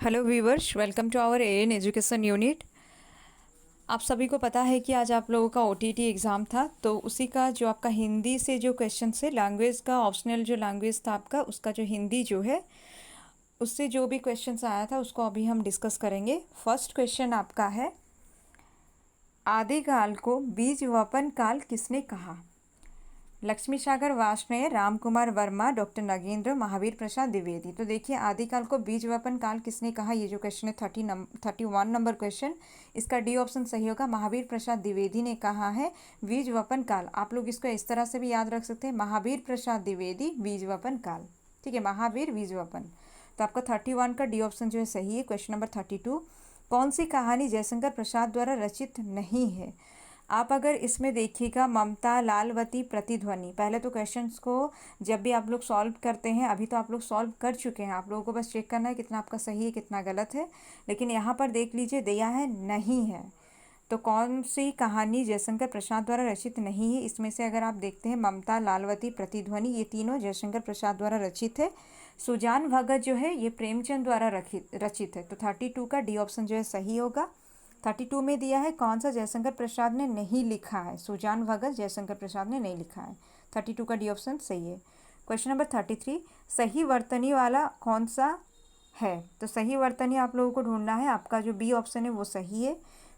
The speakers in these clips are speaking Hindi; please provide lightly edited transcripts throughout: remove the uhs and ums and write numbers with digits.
Hello viewers, welcome to our AN education unit. आप सभी को पता है कि आज आप लोगों का ओटीटी एग्ज़ाम था, तो उसी का जो आपका हिंदी से जो क्वेश्चन है, लैंग्वेज का ऑप्शनल जो लैंग्वेज था आपका, उसका जो हिंदी जो है उससे जो भी क्वेश्चन आया था उसको अभी हम डिस्कस करेंगे। फर्स्ट क्वेश्चन आपका है, आदिकाल को बीज वपन काल किसने कहा? लक्ष्मी सागर वार्ष्णेय, राम कुमार वर्मा, डॉक्टर नगेंद्र, महावीर प्रसाद द्विवेदी। तो देखिए, आदिकाल को बीज वपन काल किसने कहा, ये जो क्वेश्चन है 31 नंबर क्वेश्चन, इसका डी ऑप्शन सही होगा। महावीर प्रसाद द्विवेदी ने कहा है बीज वपन काल। आप लोग इसको इस तरह से भी याद रख सकते हैं, महावीर प्रसाद द्विवेदी बीज वपन काल। ठीक है, महावीर बीज वपन। तो आपका 31 का डी ऑप्शन जो है सही है। क्वेश्चन नंबर 32, कौन सी कहानी जयशंकर प्रसाद द्वारा रचित नहीं है? आप अगर इसमें देखिएगा, ममता, लालवती, प्रतिध्वनि। पहले तो क्वेश्चंस को जब भी आप लोग सॉल्व करते हैं, अभी तो आप लोग सॉल्व कर चुके हैं, आप लोगों को बस चेक करना है कितना आपका सही है कितना गलत है। लेकिन यहाँ पर देख लीजिए, दिया है नहीं है। तो कौन सी कहानी जयशंकर प्रसाद द्वारा रचित नहीं है? इसमें से अगर आप देखते हैं, ममता, लालवती, प्रतिध्वनि, ये तीनों जयशंकर प्रसाद द्वारा रचित है। सुजान भगत जो है ये प्रेमचंद द्वारा रचित है। तो 32 का डी ऑप्शन जो है सही होगा। 32 में दिया है, कौन सा जयशंकर प्रसाद ने नहीं लिखा है? सुजान भगत जयशंकर प्रसाद ने नहीं लिखा है। 32 का डी ऑप्शन सही है। क्वेश्चन नंबर 33, सही वर्तनी वाला कौन सा है? तो सही वर्तनी आप लोगों को ढूंढना है, आपका जो बी ऑप्शन है वो सही है।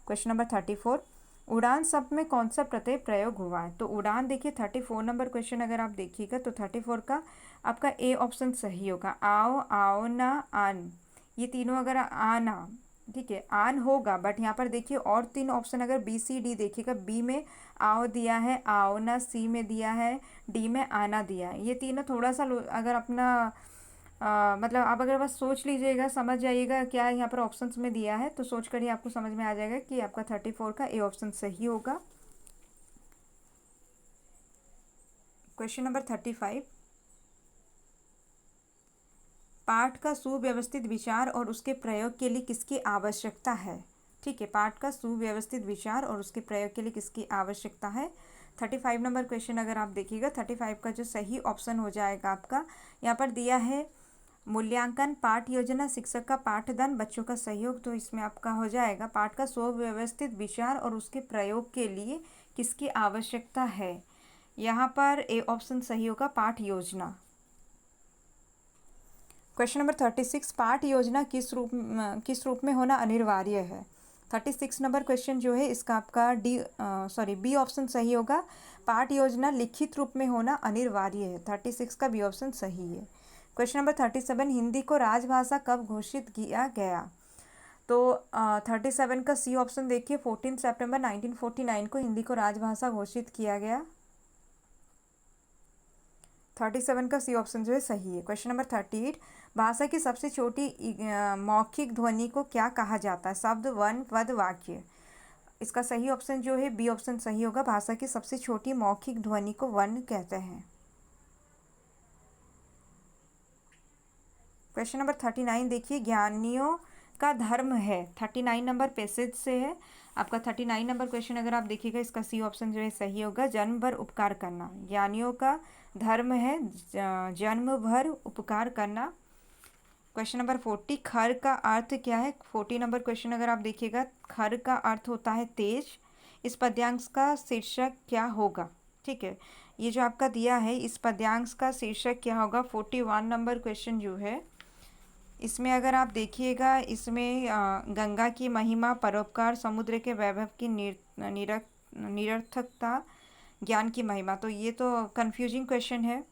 क्वेश्चन नंबर 34, उड़ान शब्द में कौन सा प्रत्यय प्रयोग हुआ है? तो उड़ान देखिए 34 नंबर क्वेश्चन अगर आप देखिएगा तो 34 का आपका ए ऑप्शन सही होगा। आओ, आओ ना, आन, ये तीनों अगर आना, ठीक है, आन होगा, बट यहाँ पर देखिए और तीन ऑप्शन अगर बी सी डी देखिएगा, बी में आओ दिया है, आओ ना, सी में दिया है, डी में आना दिया है। ये तीनों थोड़ा सा अगर अपना मतलब आप अगर बस सोच लीजिएगा, समझ जाइएगा क्या यहाँ पर ऑप्शंस में दिया है, तो सोच कर ही आपको समझ में आ जाएगा कि आपका 34 का ए ऑप्शन सही होगा। क्वेश्चन नंबर 35, पाठ का सुव्यवस्थित विचार और उसके प्रयोग के लिए किसकी आवश्यकता है? ठीक है, पाठ का सुव्यवस्थित विचार और उसके प्रयोग के लिए किसकी आवश्यकता है? 35 नंबर क्वेश्चन अगर आप देखिएगा, 35 का जो सही ऑप्शन हो जाएगा आपका, यहाँ पर दिया है मूल्यांकन, पाठ योजना, शिक्षक का पाठदान, बच्चों का सहयोग। तो इसमें आपका हो जाएगा पाठ का सुव्यवस्थित विचार और उसके प्रयोग के लिए किसकी आवश्यकता है? यहाँ पर ए ऑप्शन सही होगा, पाठ योजना। क्वेश्चन नंबर 36, पाठ योजना किस रूप में होना अनिवार्य है? 36 नंबर क्वेश्चन जो है इसका आपका बी ऑप्शन सही होगा, पाठ योजना लिखित रूप में होना अनिवार्य है। 36 का बी ऑप्शन सही है। क्वेश्चन नंबर 37, हिंदी को राजभाषा कब घोषित किया गया? तो 37 का सी ऑप्शन देखिए, 14 सितंबर 1949 को हिंदी को राजभाषा घोषित किया गया। 37 का सी ऑप्शन जो है सही है। क्वेश्चन नंबर 38, भाषा की सबसे छोटी मौखिक ध्वनि को क्या कहा जाता है? शब्द, वन, पद, वाक्य। इसका सही ऑप्शन जो है बी ऑप्शन सही होगा, भाषा की सबसे छोटी मौखिक ध्वनि को वन कहते हैं। क्वेश्चन नंबर 39 देखिए, ज्ञानियों का धर्म है। 39 नंबर पैसेज से है आपका। 39 नंबर क्वेश्चन अगर आप देखिएगा, इसका सी ऑप्शन जो है सही होगा, जन्म भर उपकार करना। ज्ञानियों का धर्म है जन्म भर उपकार करना। क्वेश्चन नंबर 40, खर का अर्थ क्या है? 40 नंबर क्वेश्चन अगर आप देखिएगा, खर का अर्थ होता है तेज। इस पद्यांश का शीर्षक क्या होगा? ठीक है, ये जो आपका दिया है, इस पद्यांश का शीर्षक क्या होगा? 41 नंबर क्वेश्चन जो है, इसमें अगर आप देखिएगा, इसमें गंगा की महिमा, परोपकार, समुद्र के वैभव की निरर्थकता, ज्ञान की महिमा। तो ये तो कंफ्यूजिंग क्वेश्चन है,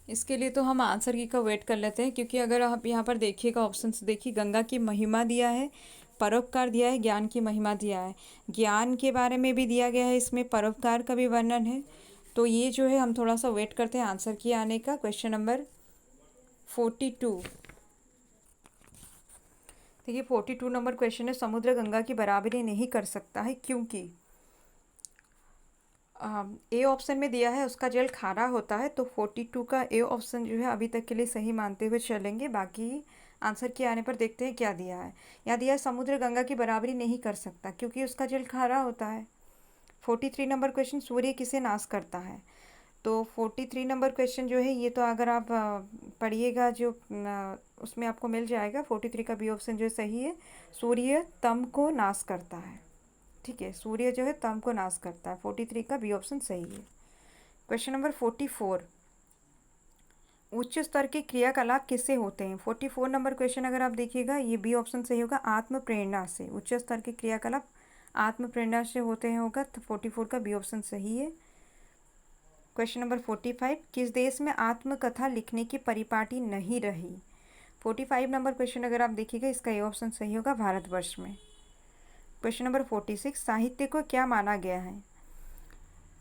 इसके लिए तो हम आंसर की का वेट कर लेते हैं, क्योंकि अगर आप यहाँ पर देखिएगा, ऑप्शंस देखिए, गंगा की महिमा दिया है, परोपकार दिया है, ज्ञान की महिमा दिया है, ज्ञान के बारे में भी दिया गया है, इसमें परोपकार का भी वर्णन है। तो ये जो है हम थोड़ा सा वेट करते हैं आंसर की आने का। क्वेश्चन नंबर 42 देखिए, 42 नंबर क्वेश्चन है, समुद्र गंगा की बराबरी नहीं कर सकता है क्योंकि ए ऑप्शन में दिया है उसका जल खारा होता है। तो 42 का ए ऑप्शन जो है अभी तक के लिए सही मानते हुए चलेंगे, बाकी आंसर के आने पर देखते हैं क्या दिया है। यहाँ दिया है समुद्र गंगा की बराबरी नहीं कर सकता क्योंकि उसका जल खारा होता है। 43 नंबर क्वेश्चन, सूर्य किसे नाश करता है? तो 43 नंबर क्वेश्चन जो है ये तो अगर आप पढ़िएगा जो उसमें आपको मिल जाएगा। 43 का बी ऑप्शन जो है सही है। सूर्य तम को नाश करता है। ठीक है, सूर्य जो है तम को नाश करता है। 43 का बी ऑप्शन सही है। क्वेश्चन नंबर 44, उच्च स्तर के क्रियाकलाप किससे होते हैं? 44 नंबर क्वेश्चन अगर आप देखिएगा ये बी ऑप्शन सही होगा, आत्म प्रेरणा से। उच्च स्तर के क्रियाकलाप आत्म प्रेरणा से होते हैं होगा, तो 44 का बी ऑप्शन सही है। क्वेश्चन नंबर 45, किस देश में आत्मकथा लिखने की परिपाटी नहीं रही? 45 नंबर क्वेश्चन अगर आप देखिएगा इसका ए ऑप्शन सही होगा, भारतवर्ष में। क्वेश्चन नंबर 46, साहित्य को क्या माना गया है?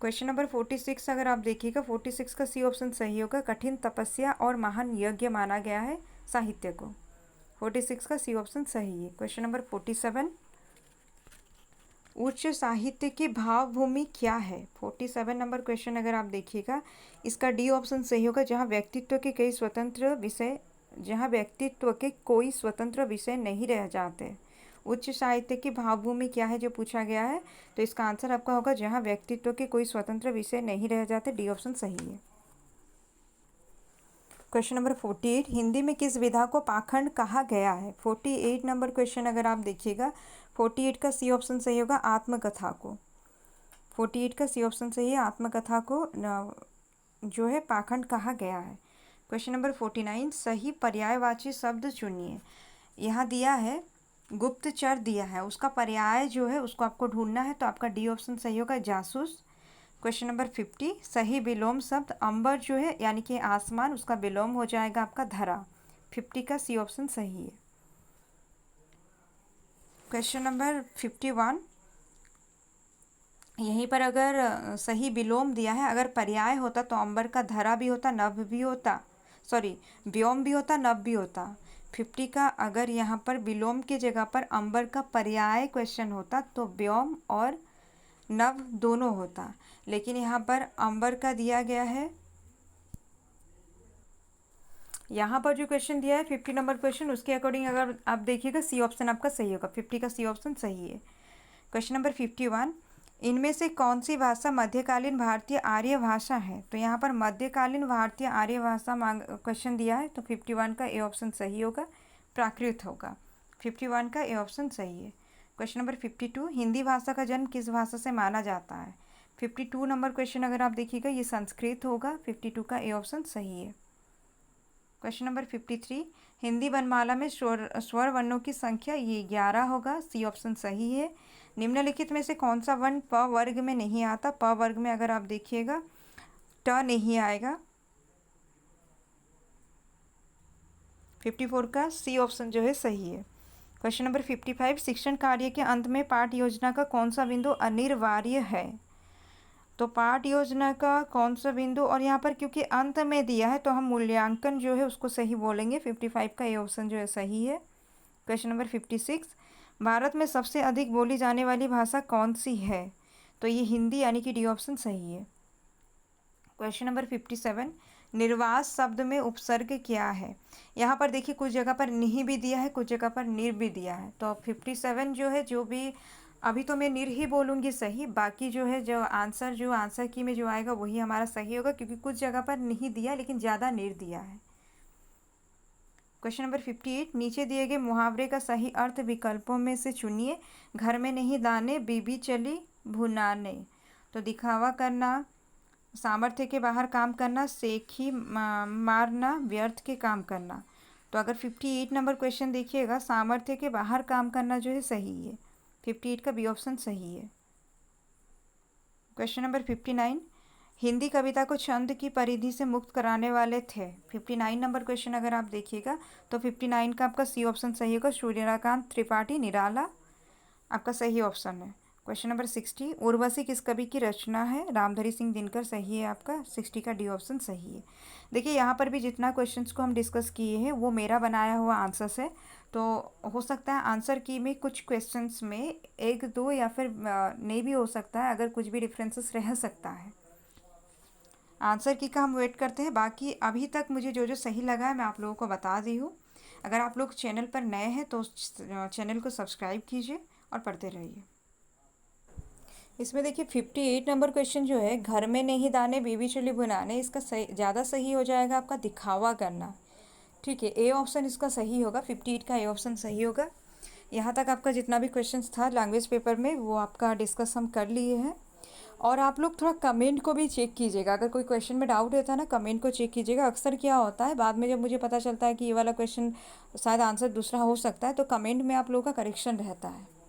क्वेश्चन नंबर 46 अगर आप देखिएगा 46 का सी ऑप्शन सही होगा, कठिन तपस्या और महान यज्ञ माना गया है साहित्य को। 46 का सी ऑप्शन सही है। क्वेश्चन नंबर 47, उच्च साहित्य की भावभूमि क्या है? 47 नंबर क्वेश्चन अगर आप देखिएगा इसका डी ऑप्शन सही होगा, जहाँ व्यक्तित्व के कोई स्वतंत्र विषय नहीं रह जाते। उच्च साहित्य की भावभूमि क्या है जो पूछा गया है, तो इसका आंसर आपका होगा जहाँ व्यक्तित्व के कोई स्वतंत्र विषय नहीं रह जाते। डी ऑप्शन सही है। क्वेश्चन नंबर 48, हिंदी में किस विधा को पाखंड कहा गया है? 48 नंबर क्वेश्चन अगर आप देखिएगा 48 का सी ऑप्शन सही होगा, आत्मकथा को। 48 का सी ऑप्शन सही है, आत्मकथा को जो है पाखंड कहा गया है। क्वेश्चन नंबर 49, सही पर्यायवाची शब्द चुनिए। यहाँ दिया है गुप्तचर दिया है, उसका पर्याय जो है उसको आपको ढूंढना है, तो आपका डी ऑप्शन सही होगा, जासूस। क्वेश्चन नंबर 50, सही विलोम शब्द अंबर जो है यानी कि आसमान, उसका विलोम हो जाएगा आपका धरा। 50 का सी ऑप्शन सही है। क्वेश्चन नंबर 51, यहीं पर अगर सही विलोम दिया है, अगर पर्याय होता तो अंबर का धरा भी होता, नभ भी होता, सॉरी व्योम भी होता, नभ भी होता। 50 का अगर यहाँ पर विलोम की जगह पर अंबर का पर्याय क्वेश्चन होता तो व्योम और नभ दोनों होता, लेकिन यहाँ पर अंबर का दिया गया है। यहाँ पर जो क्वेश्चन दिया है 50 नंबर क्वेश्चन, उसके अकॉर्डिंग अगर आप देखिएगा सी ऑप्शन आपका सही होगा। 50 का सी ऑप्शन सही है। क्वेश्चन नंबर 51, इनमें से कौन सी भाषा मध्यकालीन भारतीय आर्य भाषा है? तो यहाँ पर मध्यकालीन भारतीय आर्य भाषा मांग क्वेश्चन दिया है, तो 51 का ए ऑप्शन सही होगा, प्राकृत होगा। 51 का ए ऑप्शन सही है। क्वेश्चन नंबर 52, हिंदी भाषा का जन्म किस भाषा से माना जाता है? 52 नंबर क्वेश्चन अगर आप देखिएगा ये संस्कृत होगा। 52 का ए ऑप्शन सही है। क्वेश्चन नंबर 53, हिंदी वर्णमाला में स्वर वर्णों की संख्या ये 11 होगा। सी ऑप्शन सही है। निम्नलिखित में से कौन सा वर्ण प वर्ग में नहीं आता? प वर्ग में अगर आप देखिएगा ट नहीं आएगा। 54 का सी ऑप्शन जो है सही है। क्वेश्चन नंबर 55, शिक्षण कार्य के अंत में पाठ योजना का कौन सा बिंदु अनिवार्य है? तो पाठ योजना का कौन सा बिंदु, और यहाँ पर क्योंकि अंत में दिया है तो हम मूल्यांकन जो है उसको सही बोलेंगे। 55 का ये ऑप्शन जो है सही है। क्वेश्चन नंबर 56, भारत में सबसे अधिक बोली जाने वाली भाषा कौन सी है? तो ये हिंदी यानी कि डी ऑप्शन सही है। क्वेश्चन नंबर 57, निर्वास शब्द में उपसर्ग क्या है? यहाँ पर देखिए कुछ जगह पर निहि भी दिया है, कुछ जगह पर निर भी दिया है। तो 57 जो है, जो भी अभी तो मैं निर ही बोलूँगी सही, बाकी जो है जो आंसर की में जो आएगा वही हमारा सही होगा, क्योंकि कुछ जगह पर निहि दिया लेकिन ज़्यादा निर दिया है। क्वेश्चन नंबर 58, नीचे दिए गए मुहावरे का सही अर्थ विकल्पों में से चुनिए। घर में नहीं दाने, बीबी चली भुनाने। तो दिखावा करना, सामर्थ्य के बाहर काम करना, सेखी मारना, व्यर्थ के काम करना। तो अगर 58 नंबर क्वेश्चन देखिएगा, सामर्थ्य के बाहर काम करना जो है सही है। 58 का बी ऑप्शन सही है। क्वेश्चन नंबर 59, हिंदी कविता को छंद की परिधि से मुक्त कराने वाले थे। 59 नंबर क्वेश्चन अगर आप देखिएगा तो 59 का आपका सी ऑप्शन सही होगा, सूर्यकांत त्रिपाठी निराला आपका सही ऑप्शन है। क्वेश्चन नंबर 60, उर्वशी किस कवि की रचना है? रामधारी सिंह दिनकर सही है आपका। 60 का डी ऑप्शन सही है। देखिए यहाँ पर भी जितना क्वेश्चंस को हम डिस्कस किए हैं वो मेरा बनाया हुआ आंसर्स है, तो हो सकता है आंसर की में कुछ क्वेश्चंस में एक दो या फिर नहीं भी हो सकता है, अगर कुछ भी डिफरेंसेस रह सकता है। आंसर की का हम वेट करते हैं। बाकी अभी तक मुझे जो जो सही लगा है मैं आप लोगों को बता दी हूँ। अगर आप लोग चैनल पर नए हैं तो चैनल को सब्सक्राइब कीजिए और पढ़ते रहिए। इसमें देखिए 58 नंबर क्वेश्चन जो है, घर में नहीं दाने बीवी चुली बुनाने, इसका सही ज़्यादा सही हो जाएगा आपका दिखावा करना। ठीक है, ए ऑप्शन इसका सही होगा, 58 का ए ऑप्शन सही होगा। यहाँ तक आपका जितना भी क्वेश्चंस था लैंग्वेज पेपर में वो आपका डिस्कस हम कर लिए हैं। और आप लोग थोड़ा कमेंट को भी चेक कीजिएगा, अगर कोई क्वेश्चन में डाउट रहता है ना, कमेंट को चेक कीजिएगा। अक्सर क्या होता है, बाद में जब मुझे पता चलता है कि ये वाला क्वेश्चन शायद आंसर दूसरा हो सकता है, तो कमेंट में आप लोगों का करेक्शन रहता है।